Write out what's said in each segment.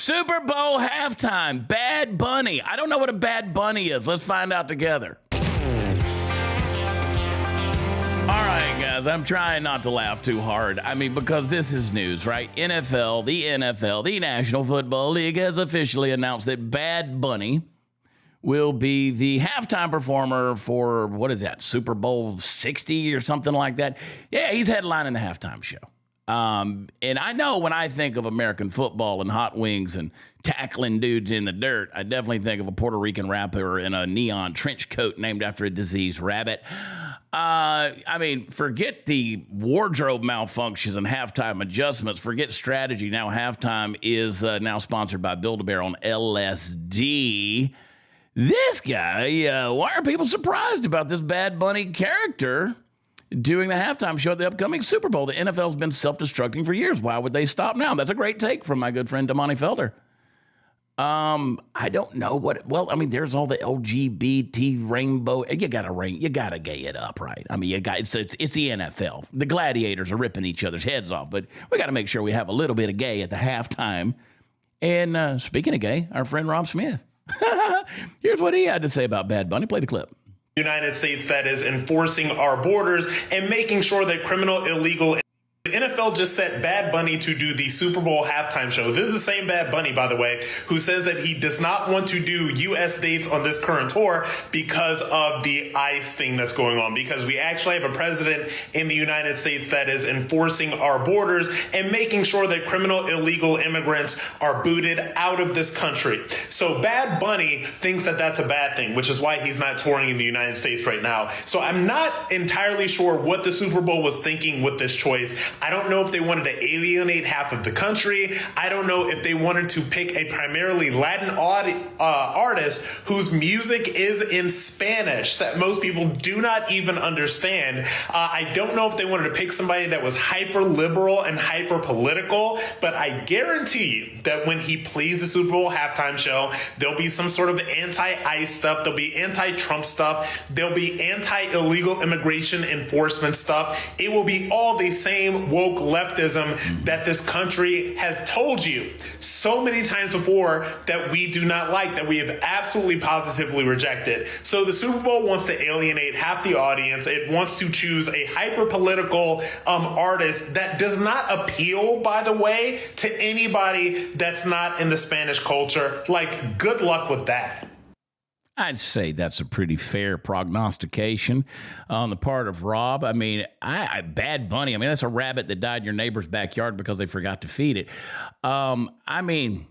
Super Bowl halftime, Bad Bunny. I don't know what a Bad Bunny is. Let's find out together. All right, guys, I'm trying not to laugh too hard. I mean, because this is news, right? the NFL, the National Football League has officially announced that Bad Bunny will be the halftime performer for, what is that, Super Bowl 60 or something like that? Yeah, he's headlining the halftime show. And I know when I think of American football and hot wings and tackling dudes in the dirt, I definitely think of a Puerto Rican rapper in a neon trench coat named after a diseased rabbit. I mean, forget the wardrobe malfunctions and halftime adjustments. Forget strategy. Now halftime is now sponsored by Build-A-Bear on LSD. This guy, why are people surprised about this Bad Bunny character doing the halftime show at the upcoming Super Bowl? The NFL's been self-destructing for years. Why would they stop now? That's a great take from my good friend Damani Felder. I don't know what. Well, I mean, there's all the LGBT rainbow. You gotta gay it up, right? I mean, it's the NFL. The gladiators are ripping each other's heads off, but we got to make sure we have a little bit of gay at the halftime. And speaking of gay, our friend Rob Smith. Here's what he had to say about Bad Bunny. Play the clip. United States that is enforcing our borders and making sure that criminal, illegal. The NFL just set Bad Bunny to do the Super Bowl halftime show. This is the same Bad Bunny, by the way, who says that he does not want to do U.S. dates on this current tour because of the ICE thing that's going on, because we actually have a president in the United States that is enforcing our borders and making sure that criminal, illegal immigrants are booted out of this country. So Bad Bunny thinks that that's a bad thing, which is why he's not touring in the United States right now. So I'm not entirely sure what the Super Bowl was thinking with this choice. I don't know if they wanted to alienate half of the country. I don't know if they wanted to pick a primarily Latin artist whose music is in Spanish that most people do not even understand. I don't know if they wanted to pick somebody that was hyper liberal and hyper political, but I guarantee you that when he plays the Super Bowl halftime show, there'll be some sort of anti-ICE stuff. There'll be anti-Trump stuff. There'll be anti-illegal immigration enforcement stuff. It will be all the same woke leftism that this country has told you so many times before that we do not like, that we have absolutely positively rejected. So the Super Bowl wants to alienate half the audience. It wants to choose a hyper-political artist that does not appeal, by the way, to anybody that's not in the Spanish culture. Like, good luck with that. I'd say that's a pretty fair prognostication on the part of Rob. I mean, Bad Bunny, I mean, that's a rabbit that died in your neighbor's backyard because they forgot to feed it. I mean,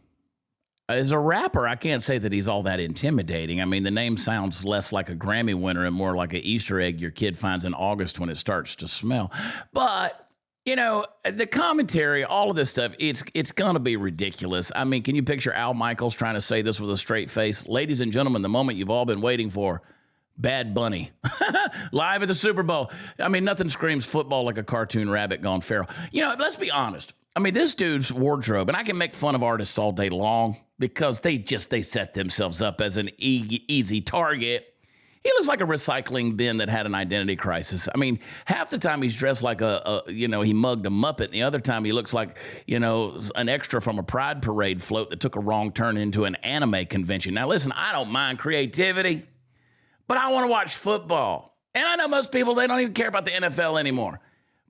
as a rapper, I can't say that he's all that intimidating. I mean, the name sounds less like a Grammy winner and more like an Easter egg your kid finds in August when it starts to smell. But you know, the commentary, all of this stuff, it's going to be ridiculous. I mean, can you picture Al Michaels trying to say this with a straight face? Ladies and gentlemen, the moment you've all been waiting for, Bad Bunny, live at the Super Bowl. I mean, nothing screams football like a cartoon rabbit gone feral. You know, let's be honest. I mean, this dude's wardrobe, and I can make fun of artists all day long because they set themselves up as an easy target. He looks like a recycling bin that had an identity crisis. I mean, half the time he's dressed like he mugged a Muppet. And the other time he looks like, an extra from a Pride Parade float that took a wrong turn into an anime convention. Now, listen, I don't mind creativity, but I want to watch football. And I know most people, they don't even care about the NFL anymore.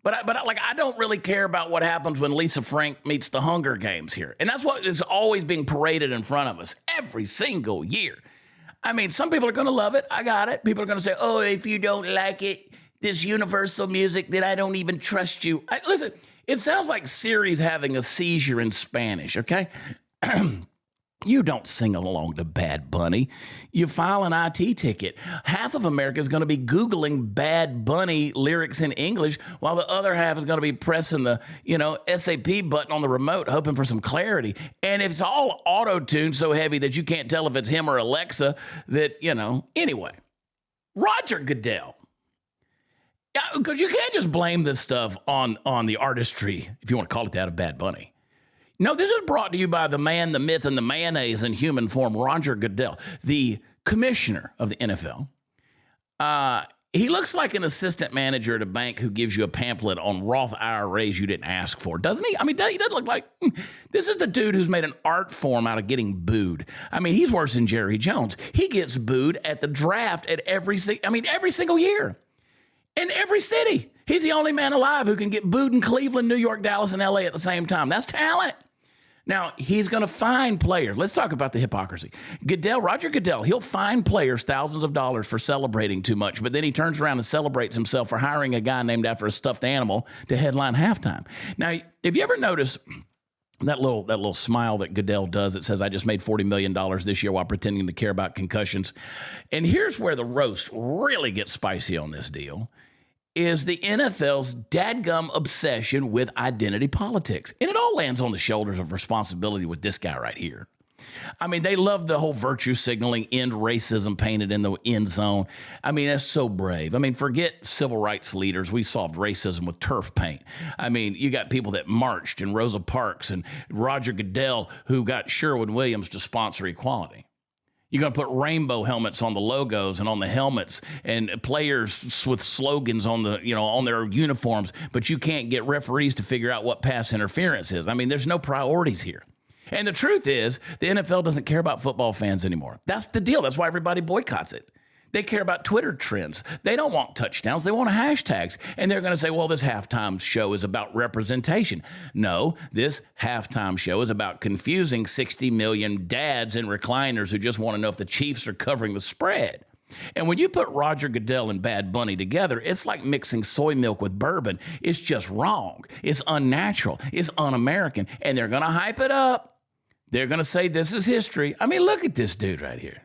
But I don't really care about what happens when Lisa Frank meets the Hunger Games here. And that's what is always being paraded in front of us every single year. I mean, some people are going to love it. I got it. People are going to say, oh, if you don't like it, this universal music, then I don't even trust you. Listen, it sounds like Siri's having a seizure in Spanish, okay? You don't sing along to Bad Bunny. You file an IT ticket. Half of America is going to be Googling Bad Bunny lyrics in English, while the other half is going to be pressing the, SAP button on the remote, hoping for some clarity. And it's all auto-tuned so heavy that you can't tell if it's him or Alexa that, Anyway, Roger Goodell. Yeah, because you can't just blame this stuff on the artistry, if you want to call it that, of Bad Bunny. No, this is brought to you by the man, the myth, and the mayonnaise in human form, Roger Goodell, the commissioner of the NFL. He looks like an assistant manager at a bank who gives you a pamphlet on Roth IRAs you didn't ask for, doesn't he? I mean, he doesn't look like... This is the dude who's made an art form out of getting booed. I mean, he's worse than Jerry Jones. He gets booed at the draft at every single year. In every city. He's the only man alive who can get booed in Cleveland, New York, Dallas, and LA at the same time. That's talent. Now, he's going to fine players. Let's talk about the hypocrisy. Roger Goodell, he'll fine players thousands of dollars for celebrating too much, but then he turns around and celebrates himself for hiring a guy named after a stuffed animal to headline halftime. Now, if you ever notice that little smile that Goodell does, it says, I just made $40 million this year while pretending to care about concussions. And here's where the roast really gets spicy on this deal. Is the NFL's dadgum obsession with identity politics. And it all lands on the shoulders of responsibility with this guy right here. I mean, they love the whole virtue signaling, end racism painted in the end zone. I mean, that's so brave. I mean, forget civil rights leaders. We solved racism with turf paint. I mean, you got people that marched in Rosa Parks and Roger Goodell who got Sherwin-Williams to sponsor equality. You're going to put rainbow helmets on the logos and on the helmets and players with slogans on on their uniforms, but you can't get referees to figure out what pass interference is. I mean, there's no priorities here. And the truth is, the NFL doesn't care about football fans anymore. That's the deal. That's why everybody boycotts it. They care about Twitter trends. They don't want touchdowns. They want hashtags. And they're going to say, well, this halftime show is about representation. No, this halftime show is about confusing 60 million dads in recliners who just want to know if the Chiefs are covering the spread. And when you put Roger Goodell and Bad Bunny together, it's like mixing soy milk with bourbon. It's just wrong. It's unnatural. It's un-American. And they're going to hype it up. They're going to say this is history. I mean, look at this dude right here.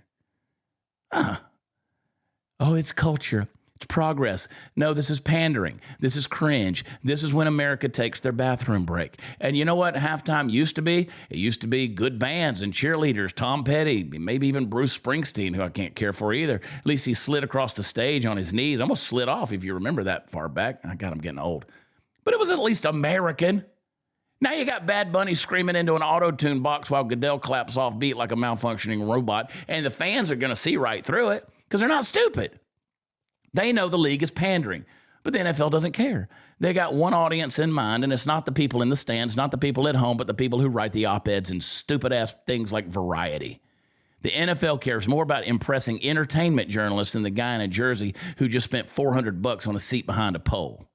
Oh, it's culture. It's progress. No, this is pandering. This is cringe. This is when America takes their bathroom break. And you know what halftime used to be? It used to be good bands and cheerleaders, Tom Petty, maybe even Bruce Springsteen, who I can't care for either. At least he slid across the stage on his knees. Almost slid off, if you remember that far back. God, I'm getting old. But it was at least American. Now you got Bad Bunny screaming into an auto-tune box while Goodell claps off beat like a malfunctioning robot. And the fans are going to see right through it. Because they're not stupid. They know the league is pandering, but the NFL doesn't care. They got one audience in mind, and it's not the people in the stands, not the people at home, but the people who write the op-eds and stupid-ass things like Variety. The NFL cares more about impressing entertainment journalists than the guy in a jersey who just spent $400 on a seat behind a pole.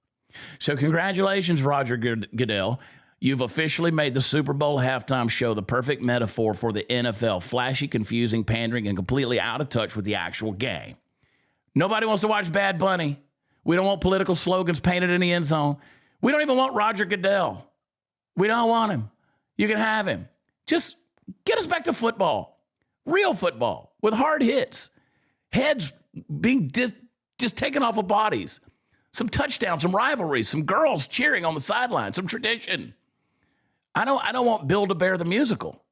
So congratulations, Roger Goodell. You've officially made the Super Bowl halftime show the perfect metaphor for the NFL. Flashy, confusing, pandering, and completely out of touch with the actual game. Nobody wants to watch Bad Bunny. We don't want political slogans painted in the end zone. We don't even want Roger Goodell. We don't want him. You can have him. Just get us back to football. Real football with hard hits. Heads being just taken off of bodies. Some touchdowns, some rivalries, some girls cheering on the sideline, some tradition. I don't want Build-A-Bear the musical.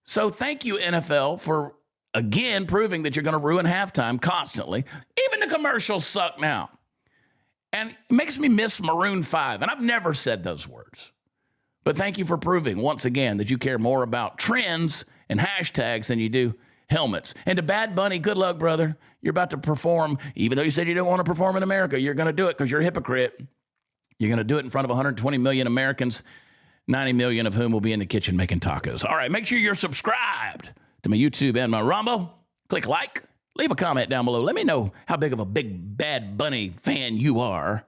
So thank you, NFL, for, again, proving that you're going to ruin halftime constantly. Even the commercials suck now. And it makes me miss Maroon 5. And I've never said those words. But thank you for proving, once again, that you care more about trends and hashtags than you do helmets. And to Bad Bunny, good luck, brother. You're about to perform. Even though you said you didn't want to perform in America, you're going to do it because you're a hypocrite. You're going to do it in front of 120 million Americans, 90 million of whom will be in the kitchen making tacos. All right, make sure you're subscribed to my YouTube and my Rumble. Click like, leave a comment down below. Let me know how big of a big Bad Bunny fan you are.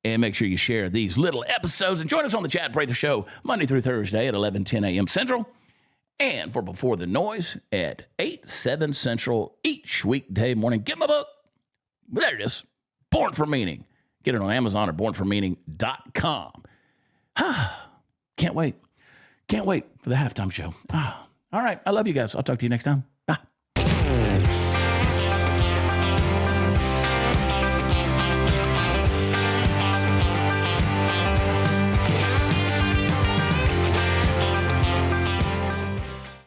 And make sure you share these little episodes. And join us on the Chad Prather Show Monday through Thursday at 11:10 a.m. Central. And for Before the Noise at 8/7 Central each weekday morning. Get my book. There it is. Born for Meaning. Get it on Amazon or bornformeaning.com. Can't wait. Can't wait for the halftime show. All right. I love you guys. I'll talk to you next time.